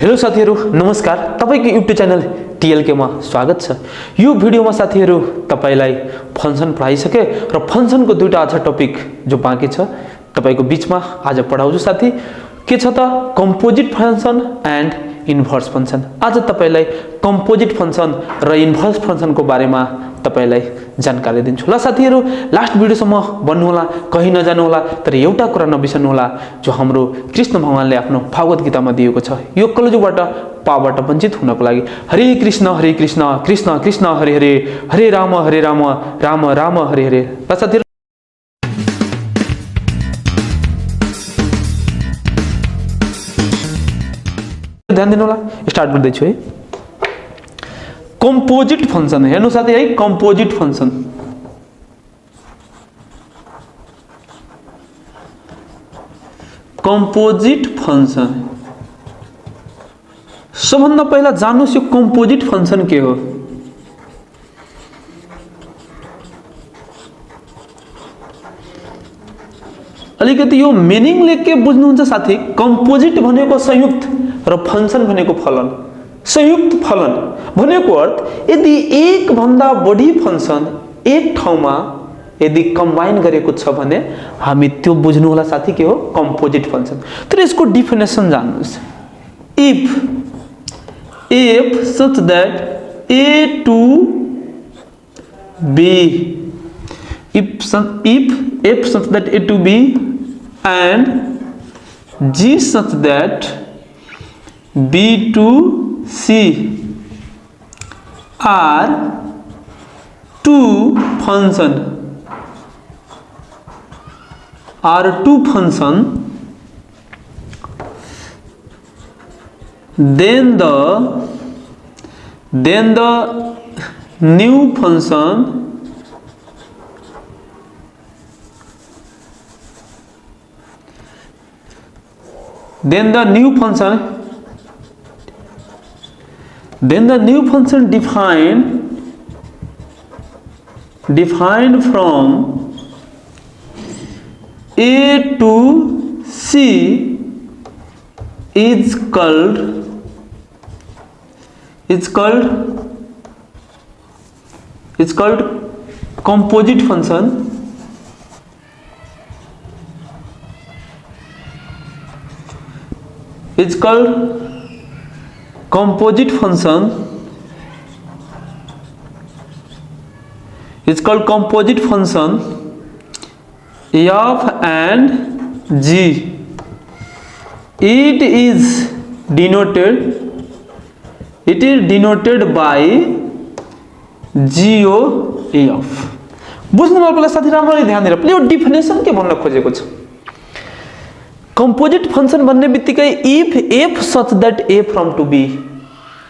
Hello साथीहरु नमस्कार। तपाईको युट्युब च्यानल टीएलके मा स्वागत छ। यो भिडियोमा साथीहरु तपाईलाई फंक्सन पढाइसके र फंक्सनको दुईटा अझ टपिक जो बाँकी छ तपाईको बीचमा आज पढाउँछु साथी। के छ त composite function and inverse function. आज तपाईलाई कम्पोजिट फंक्सन र इन्भर्स फंक्सनको बारेमा तपाईलाई जानकारी दिन्छु। ल साथीहरु लास्ट भिडियोसम्म बन्नु होला, कहीं नजानु होला, तर एउटा कुरा नबिर्सनु होला जो हाम्रो कृष्ण भगवानले आफ्नो भागवत गीतामा दिएको छ। यो कलजुगबाट पापबाट वञ्चित हुनको लागि हरे कृष्ण कृष्ण कृष्ण हरे हरे, हरे राम राम राम हरे हरे। ल साथीहरु ध्यान दिनु होला, स्टार्ट गर्दै छु है। कम्पोजिट फंक्सन हेर्नु साथी है, कम्पोजिट फंक्सन कम्पोजिट फंक्सन सबभन्दा पहिला जान्नुस् यो कम्पोजिट फंक्सन के हो। अलिकति यो मिनिङले के बुझ्नुहुन्छ साथी। कम्पोजिट भनेको संयुक्त र फंक्सन भनेको फलन। संयुक्त फलन भनेको अर्थ यदि एक भन्दा बढी फंक्सन एक ठाउँमा यदि कम्बाइन गरेको छ भने हामी त्यो बुझ्नु होला साथी के हो कम्पोजिट फंक्सन। तर यसको definition जान्नुस्। if such that a to b, if such that a to b and g such that b to c are two function then the new function defined from a to c is called composite function. It's called composite function. It's called composite function f and g. It is denoted by GOF. बुझ्नु होला साथी, राम्ररी ध्यान दिएर यो definition के भन्न खोजेको छ। कम्पोजिट फंक्सन भन्ने बित्तिकै if such that a from to b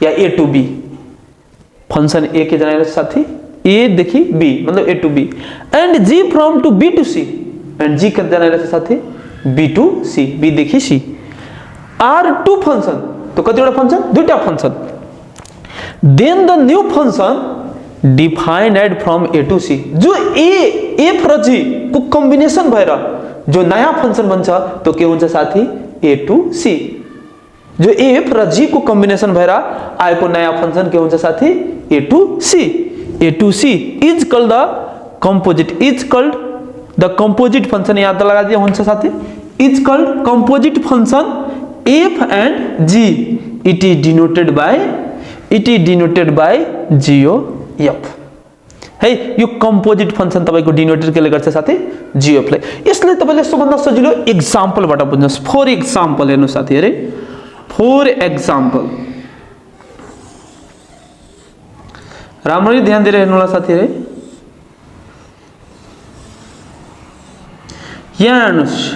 yeah a to b function a के जनाले साथी a देखि b मतलब a to b and g from to b to c and g के जनाले साथी b to c b देखि c are two function। तो कतिवटा फंक्सन दुईटा function. then the new function defined from a to c जो a र g को कम्बिनेसन भएर जो नयाँ फंक्सन बन्छ तो के हुन्छ साथी a to c। जो a र g को कम्बिनेसन भएर आएको नयाँ फंक्सन के हुन्छ साथी a to c। a to c is called the composite function। याद त लगा दिया हुन्छ साथी। is called composite function f and g। it is denoted by GOF है। यो कम्पोजिट फंक्सन तपाईको डिनोटेड केले गर्छ साथी GOF लाई। यसले तपाईले सबभन्दा सजिलो एक्जाम्पलबाट बुझ्नुस्। फर एक्जाम्पल हेर्नु साथी हेरे, फर एक्जाम्पल राम्ररी ध्यान दिएर हेर्नु होला साथी हेरे। यहाँ हेर्नुस्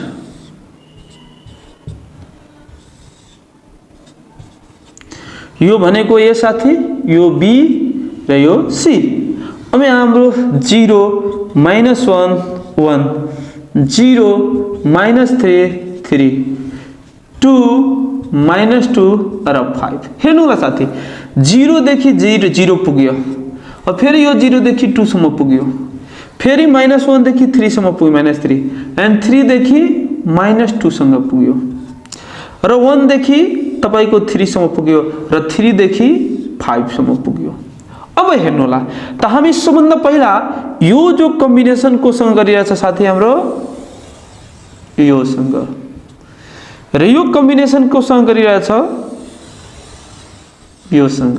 यो भनेको ए साथी, यो बी र यो सी। अब हाम्रो 0 -1 1 0 -3 3 2 -2 र 5 हेर्नु होला साथी। 0 देखि 0 पुग्यो, अब फेरि यो 0 देखि 2 सम्म पुग्यो, फेरि -1 देखि 3 सम्म पुग्यो -3 एन्ड 3 देखि -2 सँग पुग्यो र 1 देखि तपाईको 3 सम्म पुग्यो र 3 देखि 5 सम्म पुग्यो। अब हेर्नु होला त हामी सबभन्दा पहिला यो जो कम्बिनेसन कोसँग गरिरहेछ साथी हाम्रो योसँग, र यो कम्बिनेसन कोसँग गरिरहेछ योसँग,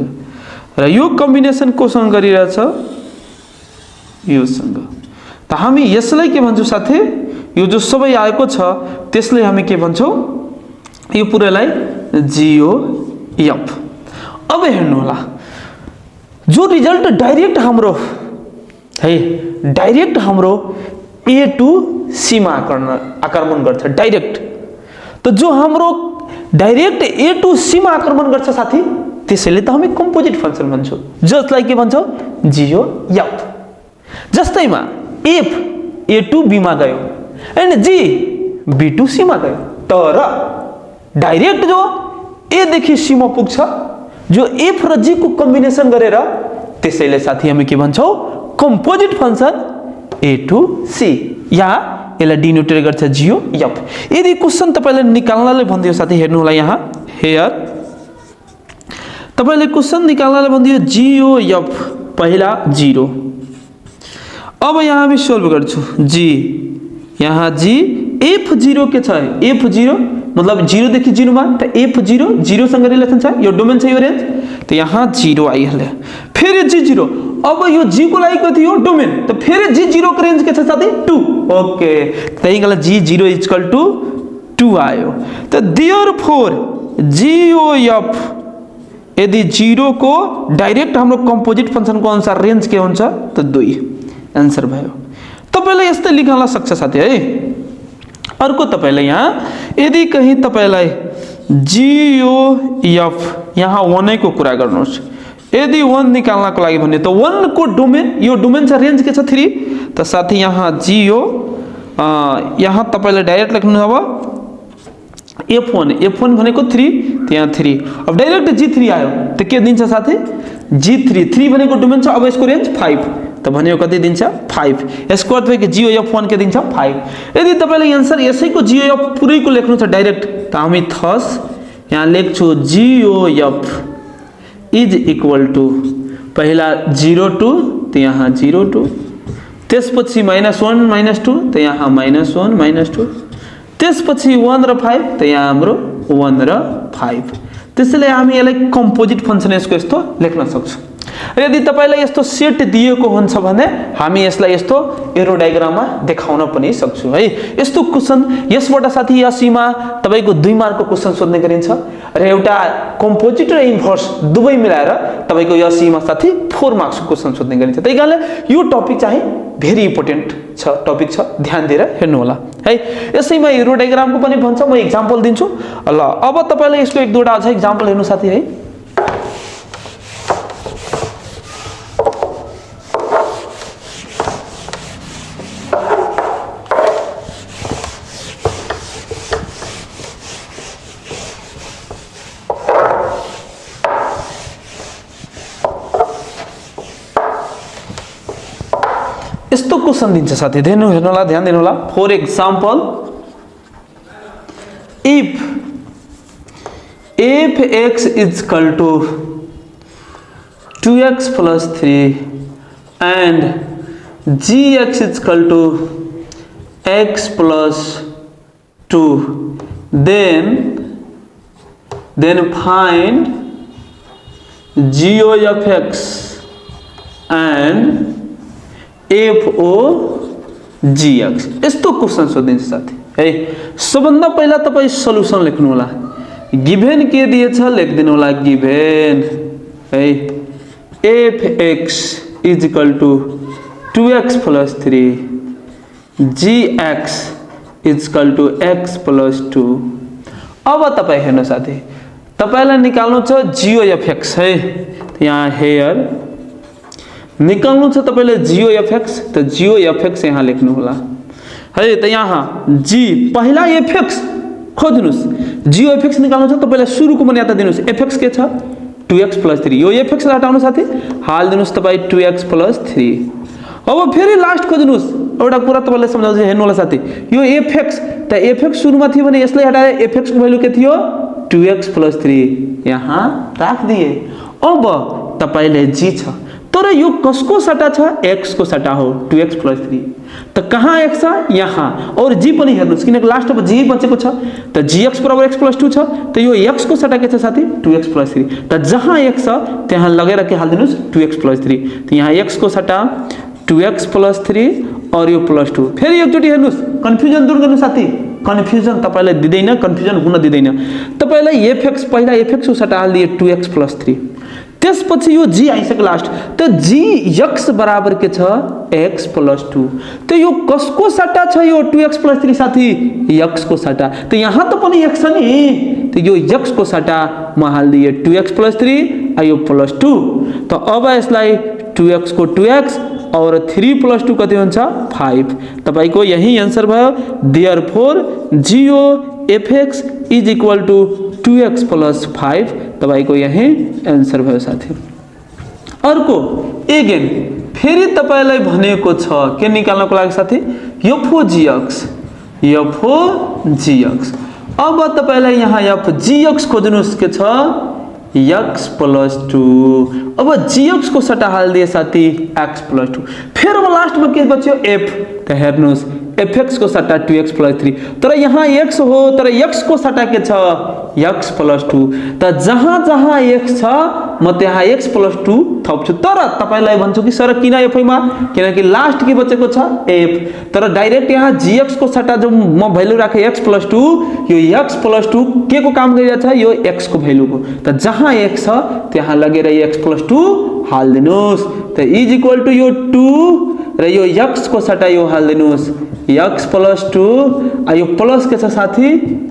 र यो कम्बिनेसन कोसँग गरिरहेछ योसँग। त हामी यसलाई के भन्छौं साथी, यो जो सबै आएको छ त्यसलाई हामी के भन्छौं, यो पुरालाई GOF। अब हेर्नु होला जो रिजल्ट डाइरेक्ट हाम्रो है, डाइरेक्ट हाम्रो A टु C मा आक्रमण गर्छ डाइरेक्ट। त जो हाम्रो डाइरेक्ट A टु C मा आक्रमण गर्छ साथी त्यसैले त हामी कम्पोजिट फंक्सन भन्छौं, जसलाई के भन्छौं GOF। जस्तैमा F A टु B मा गयो and G B to C मा गयो, तर डाइरेक्ट जो A देखि C मा पुग्छ जो F र G को कम्बिनेसन गरेर त्यसैले साथी हामी के भन्छौं composite function A to C, या यसलाई डिनोटेट गर्छ GOF। यदि क्वेशन तपाईले निकाल्नले भन्दियो साथी हेर्नु होला यहाँ हेयर तपाईले क्वेशन निकाल्नले भन्दियो GOF पहिला 0। अब यहाँ हामी सोल्भ गर्छु G, यहाँ G F0 के छ, F0 मतलब 0 देखि 0 मा, त F0 0 सँग रिलेसन छ, यो डोमेन छ यो रेंज, त यहाँ 0 आइहाल्यो। फेरि G0, अब यो G को लागि कति हो डोमेन, त फेरि G0 को रेंज के छ साथी 2। ओके, त्यही गला G0 इक्वल टु 2 आयो। त देयरफोर GOF यदि 0 को डाइरेक्ट हाम्रो कम्पोजिट फंक्सन को अनुसार रेंज के हुन्छ त 2, आन्सर भयो। तपाईलाई यस्तै लेख्न सक्छ साथी है। अर्को तपाईलाई यहाँ यदि कहीं तपाईलाई GOF यहाँ 1 को कुरा गर्नुहोस्, यदि 1 निकाल्नको लागि भने त 1 को डोमेन, यो डोमेन छ रेंज के छ 3, त साथी यहाँ GO यहाँ तपाईलाई डाइरेक्ट लेख्नु अब F1 भनेको 3, त्यहाँ 3, अब डाइरेक्ट G3 आयो त के दिन्छ साथी G3, 3 भनेको डोमेन छ, अब यसको रेंज 5, त भनेको कति दिन्छ 5, यसको अर्थ के GOF1 के दिन्छ 5। यदि तपाईले आन्सर यसैको GOF पुरैको लेख्नु छ डाइरेक्ट त हामी थस यहाँ लेख्छु GOF इज इक्वल टु पहिला 02 त यहाँ 02, त्यसपछि -1 -2 त यहाँ -1 -2, त्यसपछि 1 र 5 त यहाँ हाम्रो 1 र 5। त्यसैले हामी यसलाई कम्पोजिट फंक्सन यसको यस्तो लेख्न सक्छौं। यदि तपाईलाई यस्तो सेट दिएको हुन्छ भने हामी यसलाई यस्तो एरो डायग्राममा देखाउन पनि सक्छौं है। यस्तो क्वेशन यसबाट साथी यसीमा तपाईको 2 मार्कको क्वेशन सोध्ने गरिन्छ र एउटा कम्पोजिट र इन्भर्स दुवै मिलाएर तपाईको यसीमा साथी 4 मार्क्सको क्वेशन सोध्ने गरिन्छ। त्यसैले यो टपिक चाहिँ भेरी इम्पोर्टेन्ट छ, टपिक छ, ध्यान दिएर हेर्नु होला है। यसैमा एरो डायग्रामको पनि भन्छ, म एक्जाम्पल दिन्छु ल। अब तपाईले यसको एक दुईटा अझ एक्जाम्पल हेर्नु साथी है। यस्तो क्वेशन दिन्छ साथी, हेर्नु होला, ध्यान दिनु होला। For example if f(x) is equal to 2x plus 3 and gx is equal to x plus 2, then find GOF(x) and FOGX। यस्तो क्वेशन सोधिन्छ साथी है। सबभन्दा पहिला तपाई सल्युसन लेख्नु होला, गिभन के दिएछ लेख्दिनु होला, गिभन है f(x) is equal to 2x plus 3, gx is equal to x plus 2। अब तपाई हेर्नु साथी, तपाईलाई निकाल्नु छ GOF(x) है, यहाँ हेयर निकाल्नु छ तपाईले GOF(x), त GOF(x) यहाँ लेख्नु होला है। त यहाँ G पहिला f(x) खोज्नुस्, GOF(x) निकाल्नु छ तपाईले सुरुको मन याद दिनुस्, f(x) के छ 2x plus 3, यो f(x) हटाउनु साथी, हाल दिनुस् तपाई 2x plus 3। अब फेरि लास्ट खोज्नुस् एउटा कुरा तपाईले सम्झाउँछु हेर्नु होला साथी यो fx त fx सुरुमा थियो भने यसलाई हटाए fx को भ्यालु के थियो 2x + 3 यहाँ राख दिए अब तपाईले g छ तर यो कसको सट्टा छ x को सट्टा हो 2x + 3 त कहाँ x छ यहाँ और g पनि हेर्नुस् किनकि लास्टमा g बचेको छ त gx = x + 2 छ त यो x को सट्टा के छ साथी 2x + 3 त जहाँ x छ त्यहाँ लगेर के हाल्दिनुस् 2x + 3 त यहाँ x को सट्टा 2x + 3 और यो +2 फेरि एकचोटी हेर्नुस् कन्फ्युजन दूर गर्नु साथी कन्फ्युजन तपाईलाई दिदैन कन्फ्युजन हुन दिदैन तपाईलाई fx पहिला fx को सट्टा हाल्दिए 2x + 3 त्यसपछि यो g आइसक्यो लास्ट त g x बराबर के छ x + 2 त यो कसको सट्टा छ यो 2x + 3 साथी x को सट्टा त यहाँ त पनि x छ नि त यो x को सट्टा म हाल्दिए 2x + 3 आयो +2 त अब यसलाई 2x को 2x और 3 + 2 कति हुन्छ 5 तपाईको यही आन्सर भयो देयरफोर gO fx = 2x + 5 तपाईको यही आन्सर भयो साथी अर्को अगेन फेरि तपाईलाई भनेको छ के निकाल्नको लागि साथी f(gx) अब तपाईलाई यहाँ f(gx) खोज्नुस् के छ x + 2 अब gx को सट्टा हाल्दिए साथी x + 2 फिर अब लास्ट में के बच्यो f त हेर्नुस् fx को सट्टा 2x + 3 तर यहाँ x हो तर x को सट्टा के छ x + 2 त जहाँ जहाँ x छ म त्यहाँ x + 2 थप्छु तर तपाईलाई भन्छु कि सर किन f मा किनकि लास्ट के बचेको छ f तर डाइरेक्ट यहाँ gx को सट्टा जो म भ्यालु राखे x + 2 यो x + 2 के को काम गरिरहेछ यो x को भ्यालु को त जहाँ x छ त्यहाँ लगेर x + 2 हाल्दिनुस् त = यो 2 र यो x को सट्टा यो हाल्दिनुस् x + 2 यो प्लस के छ साथी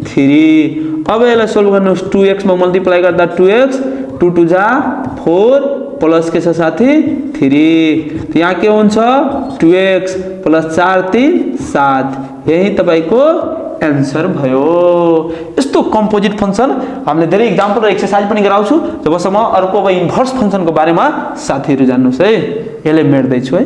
3 अब यसलाई सोल्भ गर्नुस् 2x मा मल्टिप्लाई गर्दा 2x 2 2 जा 4 प्लस के छ साथी 3 यहाँ के हुन्छ 2x + 4 3 7 यही तपाईको आन्सर भयो यस्तो कम्पोजिट फंक्सन हामीले धेरै एक्जाम्पल र एक्सरसाइज पनि गराउँछु जबसम्म अर्को अब इन्भर्स फंक्सन को बारेमा साथीहरु जान्नुस् है यसले मेट्दै छु है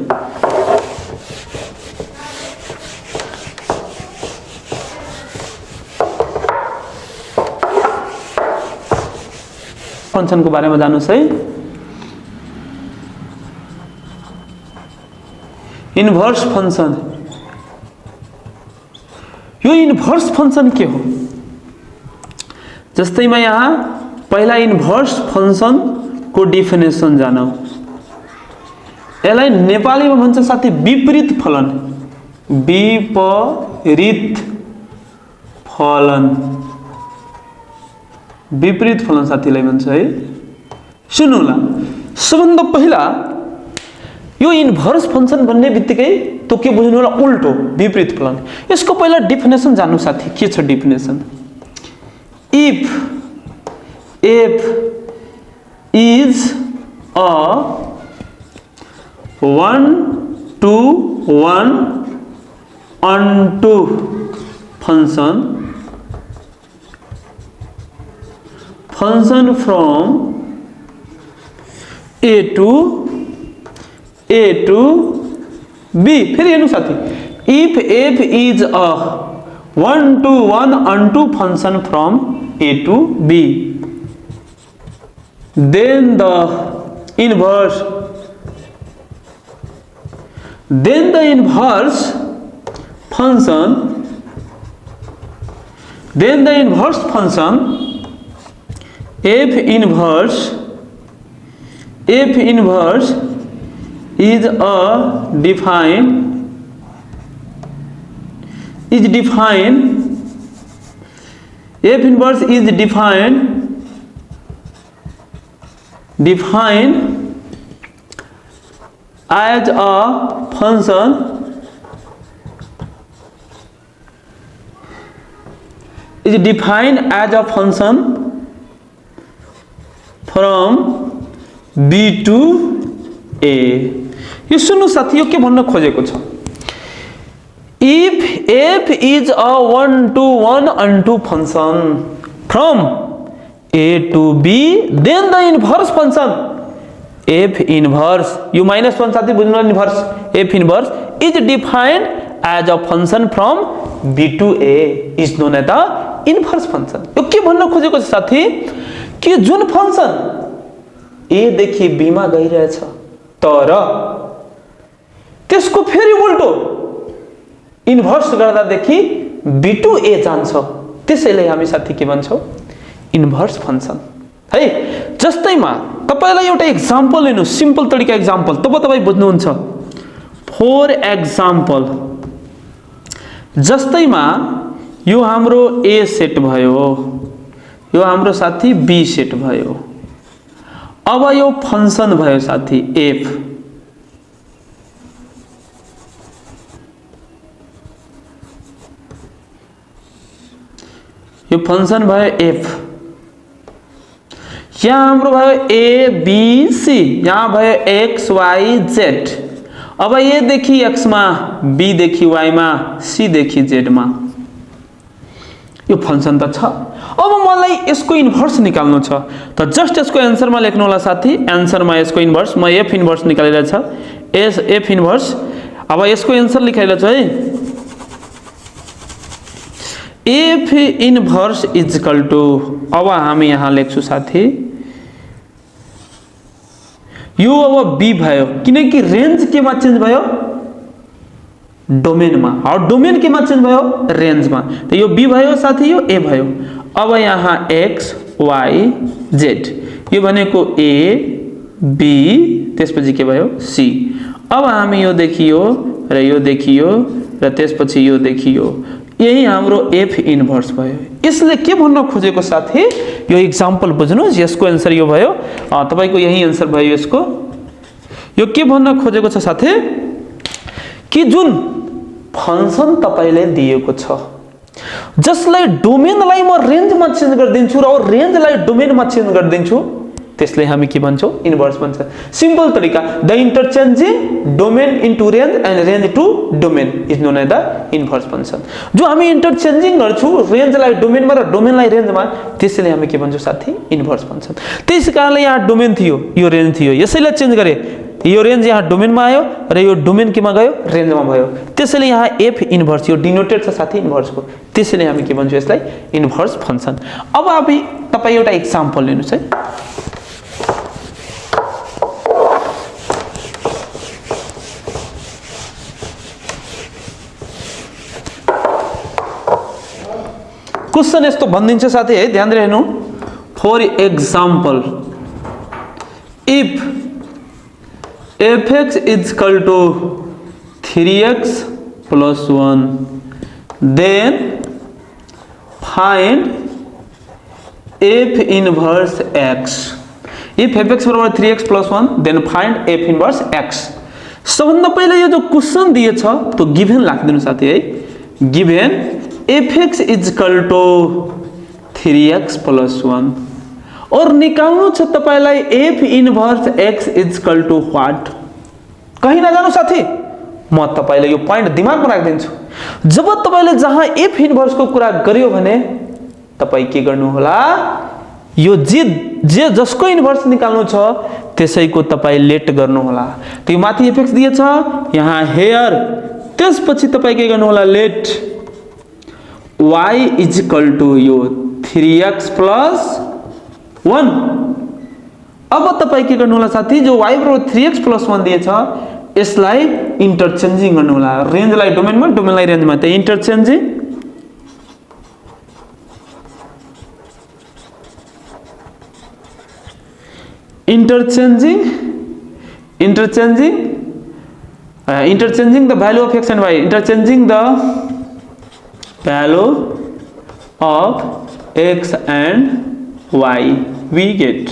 फंक्शन को बारे में जानुस् है इन्भर्स फंक्शन यो इन्भर्स फंक्शन के हो जस्तै मैं यहाँ पहला इन्भर्स फंक्शन को डेफिनेसन जानौ यसलाई नेपाली में भन्छ साथी विपरीत फलन विपरीत फलन विपरीत फलन साथीलाई भन्छ है सुन्नुला सबभन्दा पहिला यो इन्भर्स फंक्शन भन्ने बित्तिकै तो के बुझ्नु होला उल्टो विपरीत फलन यसको पहिला डेफिनेसन जान्नु साथी के छ definition if f is a 1-to-1 onto function from a to b फिर हेर्नु साथी if f is a 1-to-1 onto function from a to b then the inverse function f inverse is defined f inverse is defined as a function from b to a यो सुन्नु साथी यो के भन्न खोजेको छ if f is a 1-to-1 onto function from a to b then the inverse function f inverse यो -1 साथी बुझ्नु inverse f inverse is defined as a function from B to A is known as the inverse function. यो के भन्न खोजेको छ साथी कि जुन फंक्शन ए देखि बी मा गइरहेछ तर त्यसको फेरि उल्टो इन्भर्स गर्दा देखि बी टू ए जान्छ, त्यसैले हामी साथी के भन्छौं इन्भर्स फंक्शन है। जस्तैमा तपाईलाई एउटा एक्जाम्पल लिनु, सिम्पल तरिका एक्जाम्पल, तब तपाई बुझ्नुहुन्छ। फर एक्जाम्पल जस्तैमा यो हाम्रो ए सेट भयो, यो हाम्रो साथी बी सेट भयो, अब यो फंक्शन भयो साथी एफ। यो फंक्शन भयो एफ, यहाँ हाम्रो भयो ए बी सी, यहाँ भयो एक्स वाई जेड। अब ए देखि एक्स मा, बी देखि वाई मा, सी देखि जेड मा यो फंक्शन त छ। अब मलाई यसको इन्भर्स निकाल्नु छ, त जस्ट यसको आन्सर मा लेख्नु होला साथी, आन्सर मा यसको इन्भर्स म एफ इन्भर्स निकालेर छ, एस एफ इन्भर्स। अब यसको आन्सर लेखेर छ है, एफ इन्भर्स इक्वल टू, अब हामी यहाँ लेख्छु साथी यो अब बी भयो, किनकि रेंज के मा चेन्ज भयो डोमेन मा, और डोमेन के मा चेन्ज भयो रेंज मा, तो यो बी भयो साथी, यो ए भयो। अब यहाँ एक्स वाई जेड, यो भनेको ए बी त्यसपछि के भयो सी। अब हामी यो देखियो र यो देखियो र त्यसपछि यो देखियो, यही हाम्रो एफ इन्भर्स भयो। यसले के भन्न खोजेको साथी, यो एक्जाम्पल बुझ्नुस्, यसको आन्सर यो भयो, तपाईको यही आन्सर भयो यसको। यो के भन्न खोजेको छ साथी कि जुन फंक्शन तपाईले दिएको छ, जसलाई डोमेनलाई म रेन्जमा चेन्ज गरिदिन्छु र रेन्जलाई डोमेनमा चेन्ज गरिदिन्छु, त्यसले हामी के भन्छौं इन्भर्स भन्छ। सिम्पल तरिका, the interchanging domain into range and range to domain is known as the inverse function. जो हामी इंटरचेंजिंग गर्छौं रेंजलाई डोमेनमा र डोमेनलाई रेंजमा, त्यसैले हामी के भन्छौं साथी इन्भर्स फंक्शन। त्यसै कारणले यहाँ डोमेन थियो, यो रेंज थियो, यसैले चेन्ज गरे, यो रेंज यहाँ डोमेनमा आयो र यो डोमेन केमा गयो रेंजमा भयो, त्यसैले यहाँ एफ इन्भर्स, यो डिनोटेड छ साथी इन्भर्सको, त्यसैले हामी के भन्छौं यसलाई इन्भर्स फंक्शन। अब तपाई एउटा एक्जाम्पल लिनुस् है। क्वेश्चन यस्तो भनिदिन्छ साथी है, ध्यान दिनु। For example if fx is equal to 3x plus 1 then find f inverse x। if fx बराबर 3x plus 1 then find f inverse x। सबभन्दा पहिला यो जो क्वेश्चन दिएछ त्यो गिभन राखिदिनु साथी है, given fx is equal to 3x plus 1 और निकाल्नु छ तपाईलाई f inverse x is equal to what. कहीं नजानु साथी, म तपाईलाई यो पॉइंट दिमागमा राख्दिन्छु। जब तपाईले जहाँ f इन्भर्स को कुरा गर्यो भने तपाई के गर्नु होला, यो जे जसको इन्भर्स निकाल्नु छ त्यसैको तपाई लेट गर्नु होला। त्यो माथि fx दिएछ, यहाँ हेयर, त्यसपछि तपाई के गर्नु होला let y is equal to यो 3x प्लस 1। अब तपाई के गर्नु होला साथी, जो y बराबर 3x प्लस 1 दिएछ यसलाई इंटरचेंजिंग गर्नु होला, रेंजलाई डोमेनमा डोमेनलाई रेंजमा, त interchanging interchanging the value of x and y, interchanging the value of x and y we get।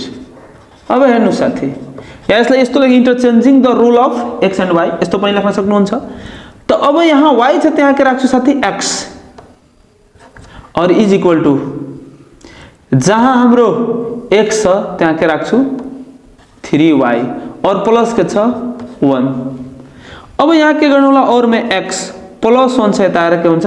अब हेर्नु साथी, यसलाई यस्तो लागि interchanging the rule of x and y यस्तो पनि लेख्न सक्नुहुन्छ। त अब यहाँ y छ, त्यहाँ के राख्छु साथी x, और इज इक्वल टू जहाँ हाम्रो x छ त्यहाँ के राख्छु 3y और प्लस के छ 1। अब यहाँ के गर्नु होला, और में x प्लस 1 छ, यता आएर के हुन्छ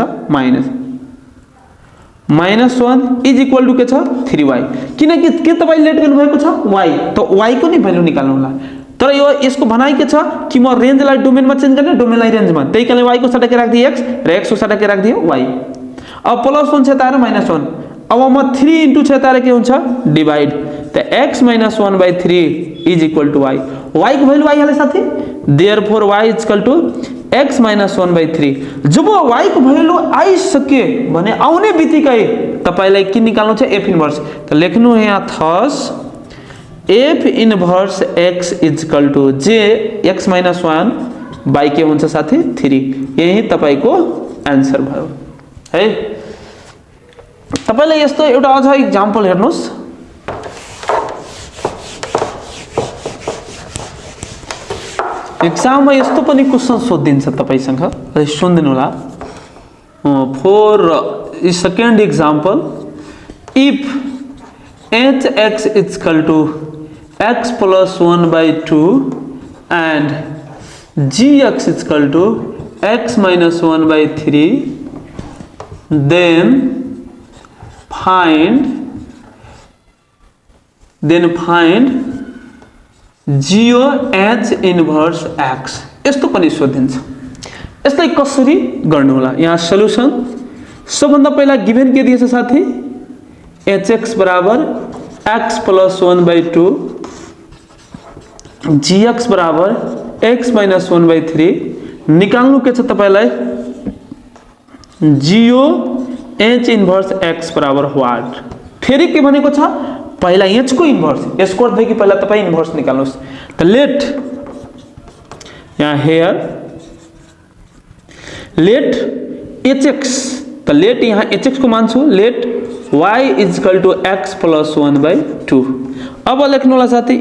-1 इज इक्वल टू के छ 3y। किनकि के तपाई लेट गर्नु भएको छ y, तो y को नि भ्यालु निकाल्नु होला। तर यो यसको भनाइ के छ कि म रेन्जलाई डोमेनमा चेन्ज गर्ने, डोमेनलाई रेन्जमा, त्यही कारणले y को सट्टा के राख्दिए x र x को सट्टा के राख्दिए y। अब +1 छेताएर -1, अब म 3 इन्टु छेताएर के हुन्छ डिवाइड, त x - 1/3 is equal to y, y को भ्यालु आइहाल्यो साथी, therefore y is equal to x - 1/3। जब y को भ्यालु आइसके भने आउने बित्तिकै तपाईलाई के निकाल्नु छ f इन्भर्स, त लेख्नु यहाँ thus f inverse x is equal to j x - 1 by के हुन्छ साथी 3। यही तपाईको आन्सर भयो है। तपाईलाई यस्तो एउटा अझ एक्जाम्पल हेर्नुस्, एक्जाममा यस्तो पनि क्वेशन सोधिन्छ तपाईसँग, सुनिदिनु होला। For second example, if hx is equal to x + 1/2 and gx is equal to x - 1/3, then find geo h inverse x। यस्तो पनि सोधिन्छ, यसलाई कसरी गर्नु होला। यहाँ सल्युसन सबभन्दा पहिला गिभन के दिएछ साथी, hx बराबर x + 1/2, gx बराबर x - 1/3, निकाल्नु के छ तपाईलाई जियो h इन्भर्स x बराबर व्हाट। फेरि के भनेको छ पहिला h को इन्भर्स, यसको अर्थ कि पहिला तपाई इन्भर्स निकाल्नुस्। त लेट यहाँ हेयर लेट hx, त लेट यहाँ hx को मान्छु, let y is equal to x + 1/2। अब लेख्नु होला साथी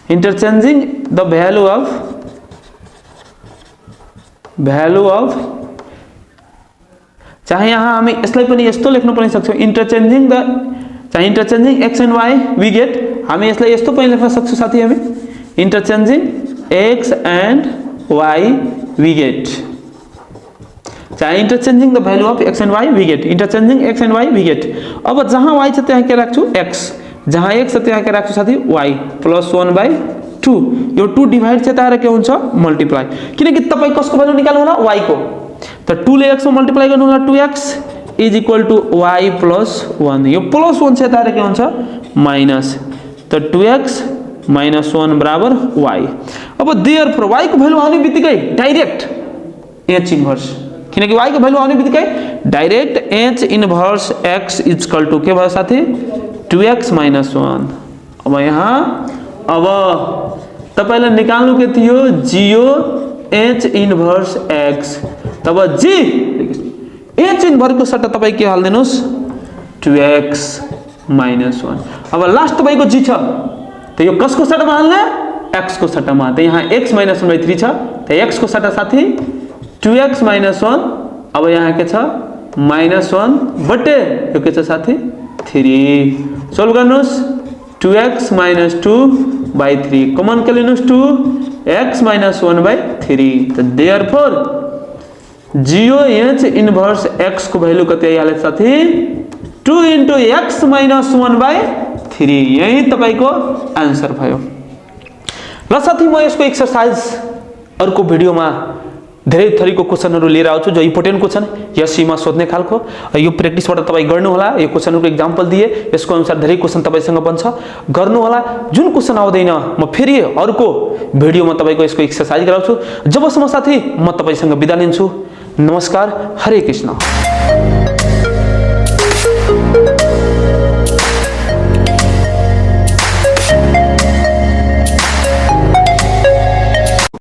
interchanging the value of चाहे यहाँ हमें यसलाई पनि यस्तो लेख्नु पनि सक्छौं, interchanging x and y we get, हामी यसलाई यस्तो पनि लेख्न सक्छौं साथी, हामी interchanging x and y we get, चाहे interchanging the value of x and y we get, interchanging x and y we get। अब जहाँ y छ त्यहाँ के राख्छु x, जहाँ x छ त्यहाँ के राख्छु साथी y + 1/2, यो 2 डिवाइड छेताएर के हुन्छ मल्टिप्लाई, किनकि तपाई कसको भ्यालु निकाल्नु होला y को, त 2 ले x मा मल्टिप्लाई गर्नु होला 2x is equal to y + 1, यो +1 छेताएर के हुन्छ माइनस, त 2x - 1 बराबर y। अब देयरफोर y को भ्यालु आउने बित्तिकै डाइरेक्ट h इन्भर्स, किनकि y को भ्यालु आउने बित्तिकै direct h inverse x is equal to के भयो साथी 2x - 1। अब यहाँ अब तपाईलाई निकाल्नु के थियो जियो h इन्भर्स x, तब g h इन्भर्स को सट्टा तपाई के हाल्दिनुस् 2x - 1। अब लास्ट तपाईको g छ, त यो कसको सट्टामा हाल्ने x को सट्टामा, त यहाँ x - 1/3 छ, त x को सट्टा साथी 2x - 1, अब यहाँ के छ -1 बटे यो के छ साथी 3। सोल्भ गर्नुस् 2x - 2/3 कमन के लिनुस् 2x - 1/3, त therefore Jio h inverse x को भ्यालु कति आइहाल्यो साथी 2 × x - 1/3, यही तपाईको आन्सर भयो। ल साथी म यसको एक्सरसाइज अर्को भिडियोमा धेरै थरीको क्वेशनहरु लिएर आउँछु, जो इम्पोर्टेन्ट क्वेशन एससीमा सोध्ने खालको, यो प्र्याक्टिसबाट तपाई गर्नु होला। यो क्वेशनहरुको एक्जाम्पल दिए, यसको अनुसार धेरै क्वेशन तपाईसँग बन्छ, गर्नु होला। जुन क्वेशन आउँदैन म फेरि अर्को भिडियोमा तपाईको यसको एक्सरसाइज गराउँछु। जबसम्म साथी म तपाईसँग बिदा लिन्छु। नमस्कार, हरे कृष्ण।